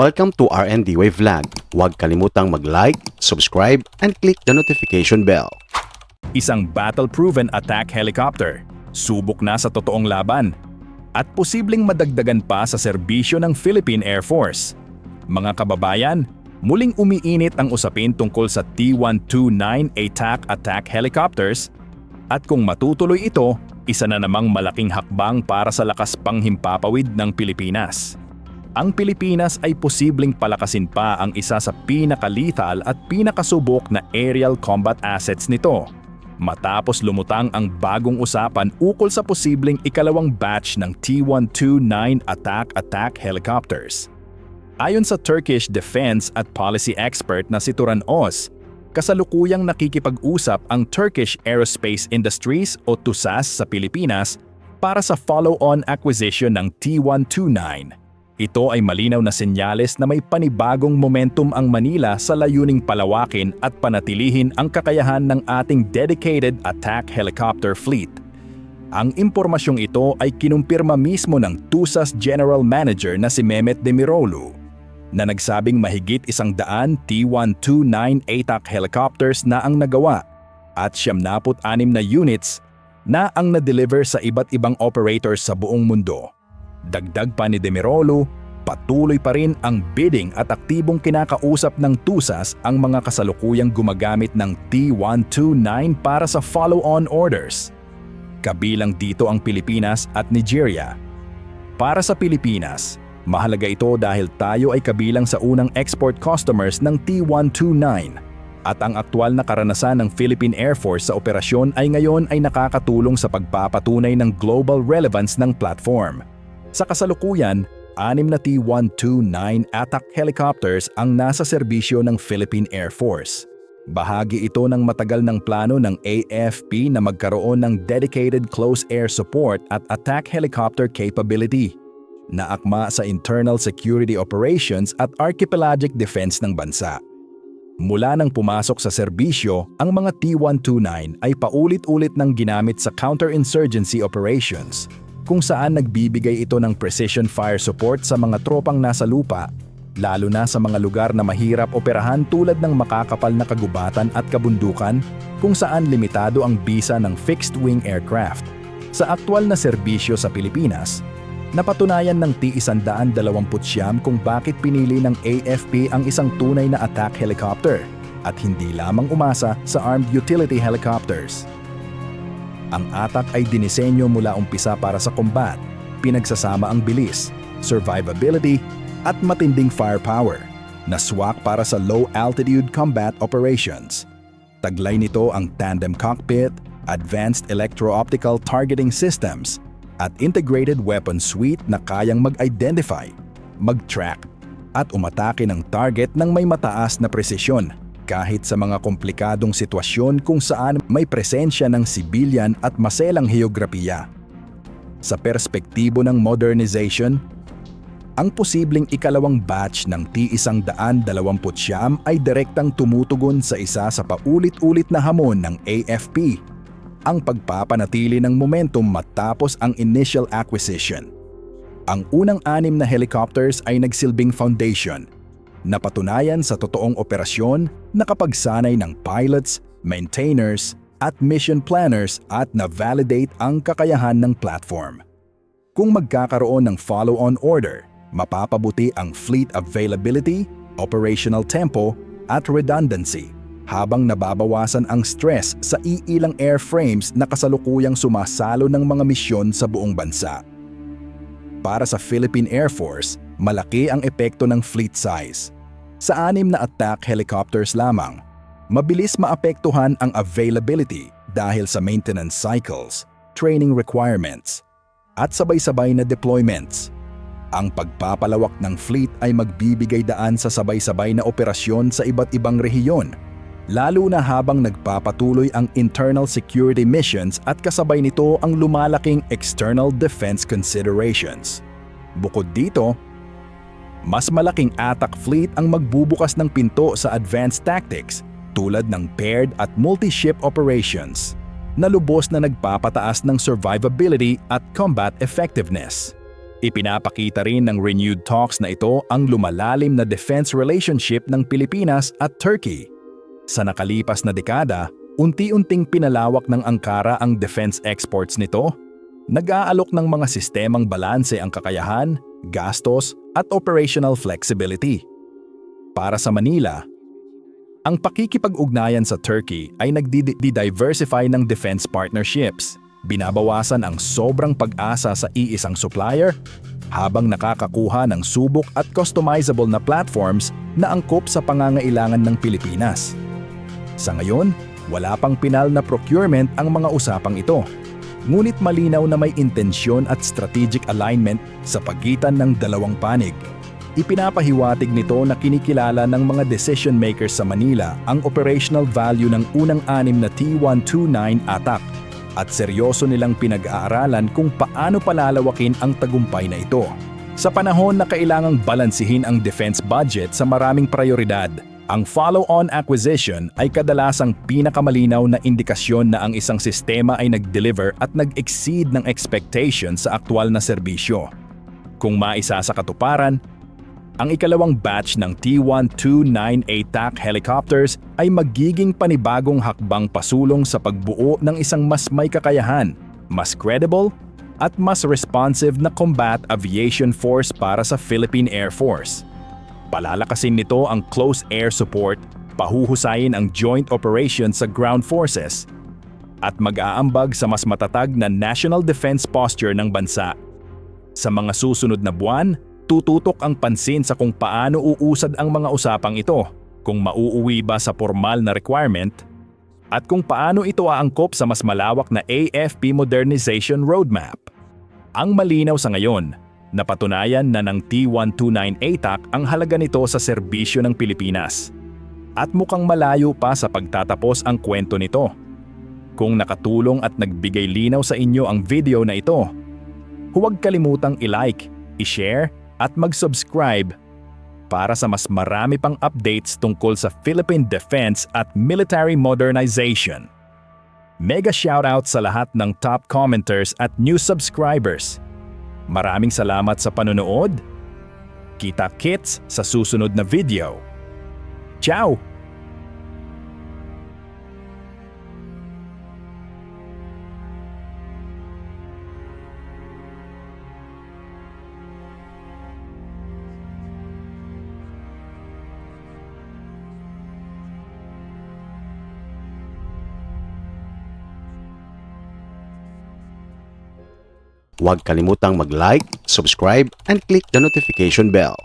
Welcome to RND Way Vlog. Huwag kalimutang mag-like, subscribe, and click the notification bell. Isang battle-proven attack helicopter, subok na sa totoong laban, at posibleng madagdagan pa sa serbisyo ng Philippine Air Force. Mga kababayan, muling umiinit ang usapin tungkol sa T-129 attack helicopters at kung matutuloy ito, isa na namang malaking hakbang para sa lakas panghimpapawid ng Pilipinas. Ang Pilipinas ay posibleng palakasin pa ang isa sa pinakalethal at pinakasubok na aerial combat assets nito, matapos lumutang ang bagong usapan ukol sa posibleng ikalawang batch ng T-129 attack helicopters. Ayon sa Turkish defense at policy expert na si Turan Oz, kasalukuyang nakikipag-usap ang Turkish Aerospace Industries o TUSAS sa Pilipinas para sa follow-on acquisition ng T-129. Ito ay malinaw na senyales na may panibagong momentum ang Manila sa layuning palawakin at panatilihin ang kakayahan ng ating dedicated attack helicopter fleet. Ang impormasyong ito ay kinumpirma mismo ng TUSAS General Manager na si Mehmet Demirolu, na nagsabing mahigit 100 T-129 attack helicopters na ang nagawa at 76 na units na ang na-deliver sa iba't ibang operators sa buong mundo. Dagdag pa ni Demirolu, patuloy pa rin ang bidding at aktibong kinakausap ng TUSAS ang mga kasalukuyang gumagamit ng T-129 para sa follow-on orders. Kabilang dito ang Pilipinas at Nigeria. Para sa Pilipinas, mahalaga ito dahil tayo ay kabilang sa unang export customers ng T-129 at ang aktwal na karanasan ng Philippine Air Force sa operasyon ay ngayon ay nakakatulong sa pagpapatunay ng global relevance ng platform. Sa kasalukuyan, 6 na T-129 attack helicopters ang nasa serbisyo ng Philippine Air Force. Bahagi ito ng matagal ng plano ng AFP na magkaroon ng dedicated close air support at attack helicopter capability na akma sa internal security operations at archipelagic defense ng bansa. Mula nang pumasok sa serbisyo, ang mga T-129 ay paulit-ulit nang ginamit sa counterinsurgency operations, kung saan nagbibigay ito ng precision fire support sa mga tropang nasa lupa, lalo na sa mga lugar na mahirap operahan tulad ng makakapal na kagubatan at kabundukan, kung saan limitado ang bisa ng fixed-wing aircraft. Sa aktwal na serbisyo sa Pilipinas, napatunayan ng T-129 kung bakit pinili ng AFP ang isang tunay na attack helicopter at hindi lamang umasa sa armed utility helicopters. Ang attack ay dinisenyo mula umpisa para sa combat, pinagsasama ang bilis, survivability, at matinding firepower, na swak para sa low-altitude combat operations. Taglay nito ang tandem cockpit, advanced electro-optical targeting systems, at integrated weapon suite na kayang mag-identify, mag-track, at umatake ng target ng may mataas na presisyon, kahit sa mga komplikadong sitwasyon kung saan may presensya ng sibilyan at maselang heograpiya. Sa perspektibo ng modernization, ang posibleng ikalawang batch ng T-129 ay direktang tumutugon sa isa sa paulit-ulit na hamon ng AFP, ang pagpapanatili ng momentum matapos ang initial acquisition. Ang unang 6 na helicopters ay nagsilbing foundation, napatunayan sa totoong operasyon, nakapagsanay ng pilots, maintainers, at mission planners at na-validate ang kakayahan ng platform. Kung magkakaroon ng follow-on order, mapapabuti ang fleet availability, operational tempo, at redundancy, habang nababawasan ang stress sa iilang airframes na kasalukuyang sumasalo ng mga misyon sa buong bansa. Para sa Philippine Air Force, malaki ang epekto ng fleet size. Sa 6 na attack helicopters lamang, mabilis maapektuhan ang availability dahil sa maintenance cycles, training requirements, at sabay-sabay na deployments. Ang pagpapalawak ng fleet ay magbibigay daan sa sabay-sabay na operasyon sa iba't ibang rehiyon, lalo na habang nagpapatuloy ang internal security missions at kasabay nito ang lumalaking external defense considerations. Bukod dito, mas malaking attack fleet ang magbubukas ng pinto sa advanced tactics tulad ng paired at multi-ship operations na lubos na nagpapataas ng survivability at combat effectiveness. Ipinapakita rin ng renewed talks na ito ang lumalalim na defense relationship ng Pilipinas at Turkey. Sa nakalipas na dekada, unti-unting pinalawak ng Ankara ang defense exports nito. Nag-aalok ng mga sistemang balanse ang kakayahan, gastos at operational flexibility. Para sa Manila, ang pakikipag-ugnayan sa Turkey ay nagdi-diversify ng defense partnerships. Binabawasan ang sobrang pag-asa sa iisang supplier habang nakakakuha ng subok at customizable na platforms na angkop sa pangangailangan ng Pilipinas. Sa ngayon, wala pang pinal na procurement ang mga usapang ito. Ngunit malinaw na may intensyon at strategic alignment sa pagitan ng dalawang panig. Ipinapahiwatig nito na kinikilala ng mga decision makers sa Manila ang operational value ng unang 6 na T-129 attack at seryoso nilang pinag-aaralan kung paano palalawakin ang tagumpay na ito. Sa panahon na kailangang balansihin ang defense budget sa maraming prioridad, ang follow-on acquisition ay kadalasang pinakamalinaw na indikasyon na ang isang sistema ay nag-deliver at nag-exceed ng expectation sa aktwal na serbisyo. Kung maisa sa katuparan, ang ikalawang batch ng T-129 ATAC helicopters ay magiging panibagong hakbang pasulong sa pagbuo ng isang mas may kakayahan, mas credible, at mas responsive na combat aviation force para sa Philippine Air Force. Palalakasin nito ang close air support, pahuhusayin ang joint operations sa ground forces, at mag-aambag sa mas matatag na national defense posture ng bansa. Sa mga susunod na buwan, tututok ang pansin sa kung paano uusad ang mga usapang ito, kung mauuwi ba sa formal na requirement, at kung paano ito aangkop sa mas malawak na AFP modernization roadmap. Ang malinaw sa ngayon, napatunayan na ng T-129 ATAC ang halaga nito sa serbisyo ng Pilipinas. At mukhang malayo pa sa pagtatapos ang kwento nito. Kung nakatulong at nagbigay linaw sa inyo ang video na ito, huwag kalimutang i-like, i-share, at mag-subscribe para sa mas marami pang updates tungkol sa Philippine defense at military modernization. Mega shoutout sa lahat ng top commenters at new subscribers. Maraming salamat sa panonood. Kita-kits sa susunod na video. Ciao! Huwag kalimutang mag-like, subscribe, and click the notification bell.